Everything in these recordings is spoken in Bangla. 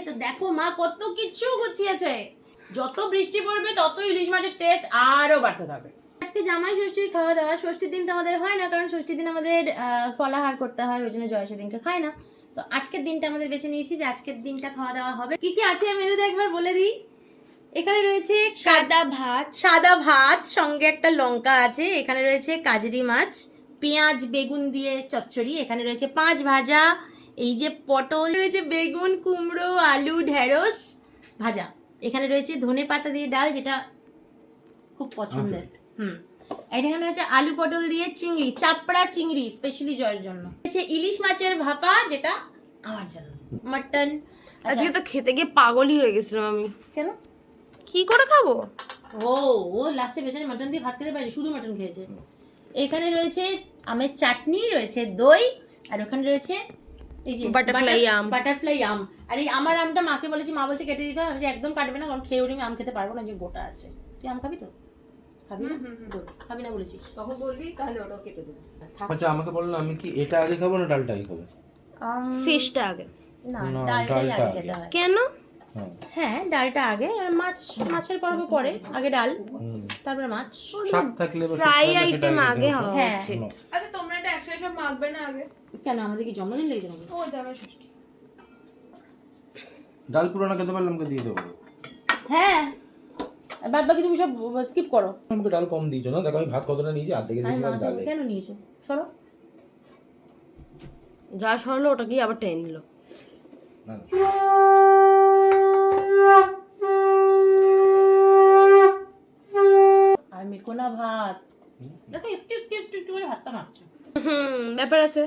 তো দেখো মা কত কিছু গুছিয়েছে। যত বৃষ্টি পড়বে তত ইলিশ মাছের টেস্ট আরো বাড়তে থাকবে। আজকে জামাই ষষ্ঠীর খাওয়া দাওয়া। ষষ্ঠীর দিন তো আমাদের হয় না, কারণ ষষ্ঠীর দিন আমাদের ফলাহার করতে হয়, ওই জন্য জয় সেদিনকে খায় না। তো আজকের দিনটা আমাদের বেছে নিয়েছি যে আজকের দিনটা খাওয়া দাওয়া হবে। কি কি আছে মেনুতে একবার বলে দিই। এখানে রয়েছে সাদা ভাত, সঙ্গে একটা লঙ্কা আছে। এখানে রয়েছে কাজরি মাছ, পেঁয়াজ বেগুন দিয়ে চচ্চড়ি। এখানে রয়েছে 5 ভাজা, এই যে পটল রয়েছে, বেগুন কুমড়ো আলু ঢেঁড়স ভাজা। এখানে রয়েছে ধনে পাতা দিয়ে ডাল, যেটা খুব পছন্দের। এখানে রয়েছে আলু পটল দিয়ে চিংড়ি, চাপড়া চিংড়ি স্পেশালি জয়ের জন্য। রয়েছে ইলিশ মাছের ভাপা, যেটা আমার জন্য। মাটন। আজকে তো খেতে গিয়ে পাগলই হয়ে গেছিলাম আমি। কেন? কি করে খাবো? ও লাস্টে বেচারি মাটন দিয়ে ভাত খেতে পারেনি, শুধু মাটন খেয়েছে। এখানে রয়েছে আমের চাটনি, রয়েছে দই, আর ওখানে রয়েছে এই যে বাটারফ্লাই আম। আর এই আমার আমটা মাকে বলেছি, মা বলছে কেটে দিতে হবে। আমি একদম কাটবে না, কারণ খেয়ে উঠে আমি আম খেতে পারবো না, যে গোটা আছে। তুই আম খাবি তো? খাবি না? খাবি না বলেছিস, তখন বলবি, তাহলে ওটাও কেটে দেবো। আচ্ছা আমাকে বললো আমি কি এটা আগে খাবো না ডালটা আগে খাবো? ফিশটা আগে। না, ডালটাই আগে খেতে হয়। কেন? হ্যাঁ, ডালটা আগে, মাছের পর্ব পরে, আগে ডাল তারপরে মাছ। শাক থাকলে ফ্রাই আইটেম আগে হওয়া হ্যাঁ। উচিত। আচ্ছা তোমরা এটা একসাথে সব মাখবে না আগে? কেন, আমাদের কি জন্মদিন লেগেছে নাকি? ও জামাই ষষ্ঠী। ডাল পুরো না খেতে পারলে আমাকে দিয়ে দেবো। হ্যাঁ, আর বাদ বাকি তুমি সব স্কিপ করো। আমাকে ডাল কম দিয়েছো না, দেখো আমি ভাত কতটা নিয়েছি, আর্ধেক দিয়েছিলাম ডালে। কেন নিয়েছো? সরো। যা সরলো ওটাকেই আবার টেনে নিল। না, আর মেকোনা ভাত দেখো, একটু একটু একটু একটু করে ভাতটা মারছে। ব্যাপার আছে।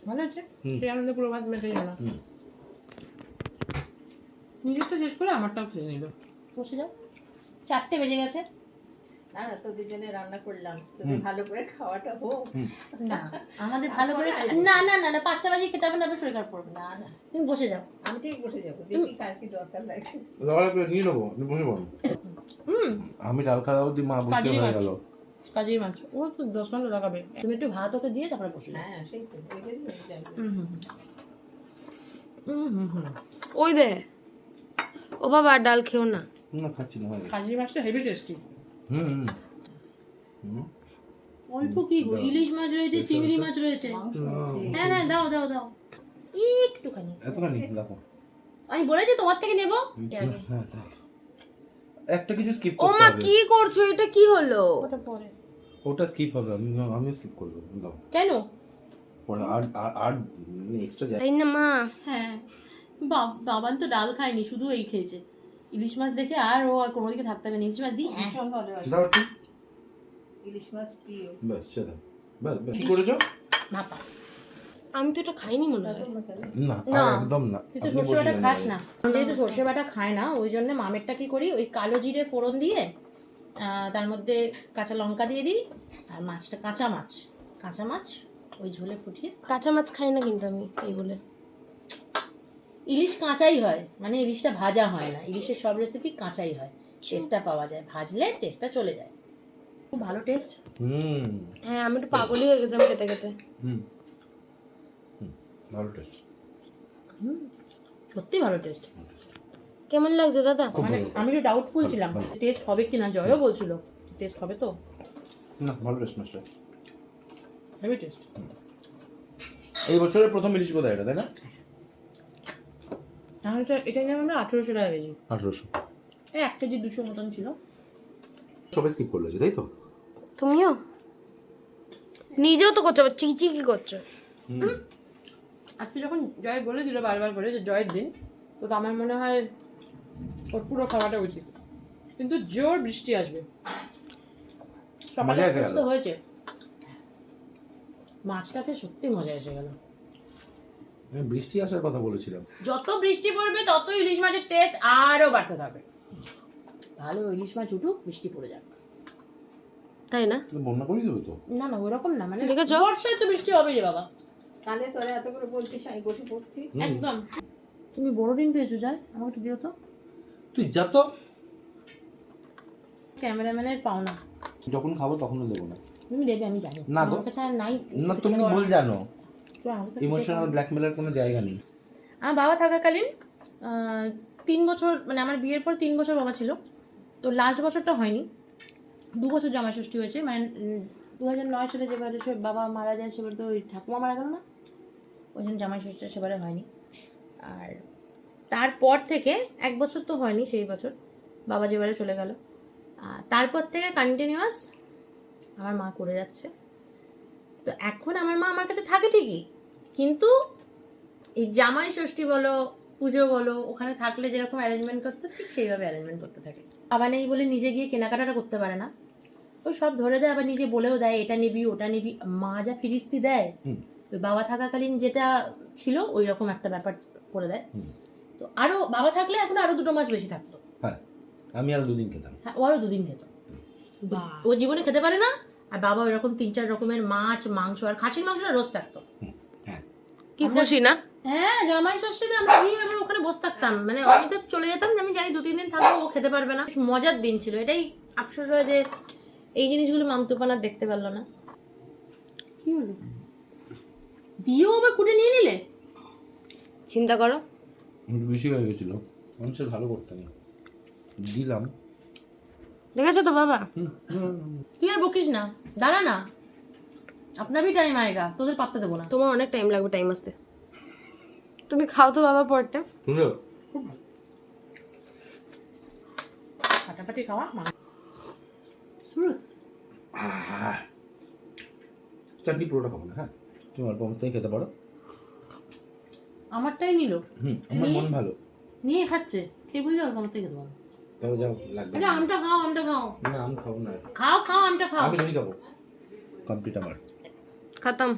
ভালো আছে, সেই আনন্দে পুরো ভাত মেটে গেল। নিজেরটা শেষ করে আমারটাও খেয়ে নিল। বসে যাও, 4টে বেজে গেছে। না তোদের জন্য রান্না করলাম, তোদের ভালো করে খাওয়াটা হোক। না, আমাদের ভালো করে না না না না 5টা বাজে খেতে হবে না, আবার শরীর খারাপ করবে। না না, তুমি বসে যাও। আমি ঠিক বসে যাবো, দেখি কার কি দরকার লাগে। দাঁড়া করে নিয়ে নেবো, আমি বসে পড়ো। আমি ডাল খাওয়া অবধি মা বসে হয়ে গেল। কাজেই মাছ ও তো 10 ঘন্টা লাগাবে। তুমি একটু ভাত ওকে দিয়ে তারপরে বসে যাও। হ্যাঁ সেই তো, ওই জন্য আমি জানি। ওই দে, ও বাবা ডাল খেও না। না খাচ্ছি না, হয় কাজেই মাছটা হেভি টেস্টি। হুম অল্প কি গো, ইলিশ মাছ রয়েছে, চিংড়ি মাছ রয়েছে। হ্যাঁ হ্যাঁ, দাও দাও দাও, একটুখানি। এতখানি দেখো, আমি বলেছি তোমার থেকে নেবো। হ্যাঁ দেখ, একটা কিছু স্কিপ ও করতে মা হবে। কি করছো? এটা কি হলো? ওটা পরে। ওটা স্কিপ হবে, আমি স্কিপ করব। দাও কেন? পরে আর আর এক্সট্রা যায়। তাই না মা? হ্যাঁ, বাবান তো ডাল খায়নি, শুধু এই খেয়েছে। ইলিশ মাছ দেখে আর ও আর কোনো দিকে থাকতে হবে না। ইলিশ মাছ দিই, ভীষণ ভালোবাসি, দাও একটু, ইলিশ মাছ প্রিয়। বাস সেটা। বাস কি করেছো? ভাপা। আমি তো এটা খাইনি মনে হয়। না না, একদম না। তুই তো সর্ষে বাটা খাস না। আমি যেহেতু সর্ষে বাটা খায় না, ওই জন্য মামেরটা কি করি, ওই কালো জিরে ফোড়ন দিয়ে তার মধ্যে কাঁচা লঙ্কা দিয়ে দিই, আর মাছটা কাঁচা মাছ ওই ঝোলে ফুটিয়ে। কাঁচা মাছ খাই না কিন্তু আমি, এই বলে। ইলিশ কাঁচাই হয়, মানে ইলিশটা ভাজা হয় না। ইলিশের সব রেসিপি কাঁচাই হয়, টেস্টটা পাওয়া যায়। ভাজলে টেস্টটা চলে যায়। খুব ভালো টেস্ট। হ্যাঁ, আমি একটু পাগলই হয়ে গেছিলাম খেতে খেতে। ভালো টেস্ট, সত্যি ভালো টেস্ট। কেমন লাগছে দাদা? মানে আমি একটু ডাউটফুল ছিলাম টেস্ট হবে কিনা। জয়ও বলছিল টেস্ট হবে তো। না ভালো টেস্ট মাছটা, হেভি টেস্ট। এই বছরের প্রথম ইলিশ বোধহয় এটা, তাই না? তাহলে এটা নিলাম আমরা 1800 টাকা কেজি। 1800, এই 1 কেজি 200 মতন ছিল। সবাই স্কিপ করলো যে, তাই তো? তুমিও নিজেও তো করছো, চিচি কি করছো? আজকে যখন জয় বলে দিল বারবার করে যে জয়ের দিন, তো আমার মনে হয় ওর পুরো খাওয়াটা উচিত। কিন্তু জোর বৃষ্টি আসবে, সকালে মজা এসে গেল। সুস্থ হয়েছে। মাছটাতে সত্যি মজা এসে গেল। আমি বৃষ্টি আসার কথা বলেছিলাম। যত বৃষ্টি পড়বে তত ইলিশ মাছের টেস্ট আরো বাড়তে থাকবে। ভালো ইলিশ মাছ উঠুক, বৃষ্টি পড়ে যাক। তাই না? তুমি বন্যা করে দেবে তো? না না, ওরকম না, মানে দেখেছো? বর্ষায় তো বৃষ্টি হবে রে বাবা। তাহলে তোরা এত করে বলছিস, আমি বসে পড়ছি। একদম। তুমি বড় ডিম পেয়েছো যায়, আমাকে একটু দিও তো। তুই যা তো, ক্যামেরাম্যানের পাওনা। যখন খাবো তখনও দেবো না। তুমি দেবে, আমি জানি। না গো। আমার কাছে আর নাই। না তুমি ভুল জানো, ইমোশনাল ব্ল্যাকমেলের কোনো জায়গা নেই। আমার বাবা থাকাকালীন 3 বছর, মানে আমার বিয়ের পর 3 বছর বাবা ছিল, তো লাস্ট বছরটা হয়নি, 2 বছর জামাই ষষ্ঠী হয়েছে, মানে 2009 সালে যেবারে বাবা মারা যায় সেবারে তো ওই ঠাকুমা মারা গেল না, ওই জন্য জামাই ষষ্ঠীটা সেবারে হয়নি। আর তারপর থেকে 1 বছর তো হয়নি, সেই বছর বাবা যেবারে চলে গেল, তারপর থেকে কন্টিনিউয়াস আমার মা করে যাচ্ছে। তো এখন আমার মা আমার কাছে থাকে ঠিকই, কিন্তু এই জামাই ষষ্ঠী বলো, পুজো বলো, ওখানে থাকলে যেরকম অ্যারেঞ্জমেন্ট করতো ঠিক সেইভাবে অ্যারেঞ্জমেন্ট করতে থাকে। বাবা নেই বলে নিজে গিয়ে কেনাকাটাটা করতে পারে না, ওই সব ধরে দেয়, আবার নিজে বলেও দেয় এটা নিবি ওটা নিবি, মা যা ফিরিস্তি দেয় ওই বাবা থাকাকালীন যেটা ছিল ওই রকম একটা ব্যাপার করে দেয়। তো আরো বাবা থাকলে এখন আরো 2 মাছ বেশি থাকতো। হ্যাঁ, আমি আরো 2 দিন খেতাম। হ্যাঁ, ও আরো 2 দিন খেত, ও জীবনে খেতে পারে না, আর বাবা ওইরকম 3-4 রকমের মাছ মাংস, আর খাসির মাংসটা রোজ থাকতো। হ্যাঁ, কি খুশি না? হ্যাঁ, জামাই ষষ্ঠীতে আমরা গিয়ে আবার ওখানে বসে থাকতাম, মানে আমি তো চলে যেতাম, আমি জানি 2-3 দিন থাকবো, ও খেতে পারবে না। মজার দিন ছিল, এটাই আফসোস হয় যে এই জিনিসগুলো মামতুপানা দেখতে পারলো না। কি হলো, দিয়েও আবার কুটে নিয়ে নিলে? চিন্তা করো। একটু বেশি হয়ে গেছিল, মানুষের ভালো করতে না দিলাম। দেখেছো তো বাবা, তুই আর বকিস না, দাঁড়া না, আপনার ভি টাইম আয়েগা, তোদের পাত্তা দেবো না। তোমার অনেক টাইম লাগবে টাইম আসতে। তুমি খাও তো বাবা পরটা। শুনলো, ফাটাফাটি খাওয়া শুরু। চাটনি পুরোটা খাবো না, হ্যাঁ তুমি অল্প অল্প খেতে পারো। আমারটাই নিল, আমার মন ভালো। নিয়ে খাচ্ছে, খেয়ে বুঝলে অল্প আমার থেকে খেতে পারো। তাও যাও, লাগবে আরে আমটা খাও, আমটা খাও, না, আম খাবো না, খাও খাও আমটা খাও। আমি দই খাবো, কমপ্লিট আমার। খতম।